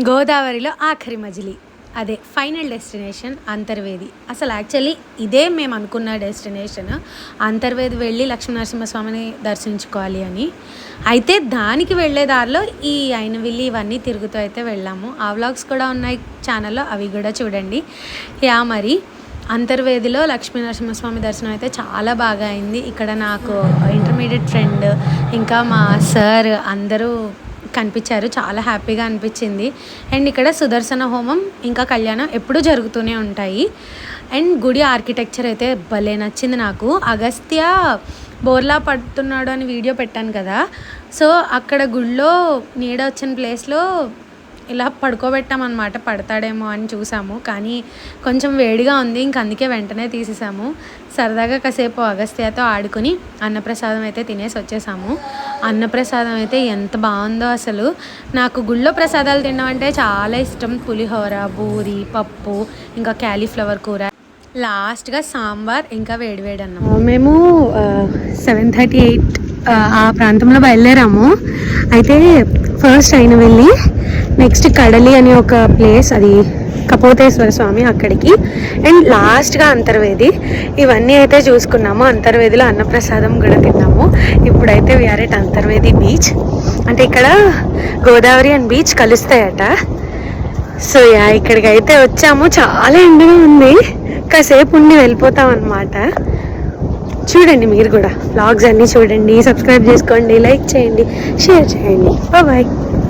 గోదావరిలో ఆఖరి మజిలీ, అదే ఫైనల్ డెస్టినేషన్ అంతర్వేది. అసలు యాక్చువల్లీ ఇదే మేము అనుకున్న డెస్టినేషన్, అంతర్వేది వెళ్ళి లక్ష్మీనరసింహస్వామిని దర్శించుకోవాలి అని. అయితే దానికి వెళ్ళే దారిలో ఈ అయినవిల్లి ఇవన్నీ తిరుగుతూ అయితే వెళ్ళాము. ఆ వ్లాగ్స్ కూడా ఉన్నాయి ఛానల్లో, అవి కూడా చూడండి. మరి అంతర్వేదిలో లక్ష్మీనరసింహస్వామి దర్శనం అయితే చాలా బాగా అయింది. ఇక్కడ నాకు ఇంటర్మీడియట్ ఫ్రెండ్ ఇంకా మా సార్ అందరూ కనిపించారు. చాలా హ్యాపీగా అనిపించింది. అండ్ ఇక్కడ సుదర్శన హోమం ఇంకా కళ్యాణం ఎప్పుడూ జరుగుతూనే ఉంటాయి. అండ్ గుడి ఆర్కిటెక్చర్ అయితే భలే నచ్చింది నాకు. అగస్త్య బోర్లా పడుతున్నాడు అని వీడియో పెట్టాను కదా, సో అక్కడ గుడిలో నీడ వచ్చిన ప్లేస్లో ఇలా పడుకోబెట్టామన్నమాట, పడతాడేమో అని చూసాము. కానీ కొంచెం వేడిగా ఉంది, ఇంక అందుకే వెంటనే తీసేసాము. సరదాగా కాసేపు అగస్త్యతో ఆడుకుని అన్నప్రసాదం అయితే తినేసి వచ్చేసాము. అన్నప్రసాదం అయితే ఎంత బాగుందో అసలు. నాకు గుళ్ళో ప్రసాదాలు తినడం అంటే చాలా ఇష్టం. పులిహోర, బూరి, పప్పు, ఇంకా క్యాలీఫ్లవర్ కూర, లాస్ట్గా సాంబార్, ఇంకా వేడివేడి అన్నం. మేము 7:38 ఆ ప్రాంతంలో బయలుదేరాము. అయితే ఫస్ట్ అయిన వెళ్ళి నెక్స్ట్ కడలి అనే ఒక ప్లేస్, అది కపోతేశ్వర స్వామి, అక్కడికి. అండ్ లాస్ట్గా అంతర్వేది. ఇవన్నీ అయితే చూసుకున్నాము. అంతర్వేదిలో అన్నప్రసాదం కూడా తిన్నాము. ఇప్పుడైతే వీఆర్ ఎట్ అంతర్వేది బీచ్. అంటే ఇక్కడ గోదావరి అండ్ బీచ్ కలుస్తాయట. సో ఇక్కడికి అయితే వచ్చాము. చాలా ఎండగా ఉంది, కాసేపు ఉండి వెళ్ళిపోతాం అన్నమాట. చూడండి మీరు కూడా వ్లాగ్స్ అన్నీ చూడండి, సబ్స్క్రైబ్ చేసుకోండి, లైక్ చేయండి, షేర్ చేయండి. బాయ్.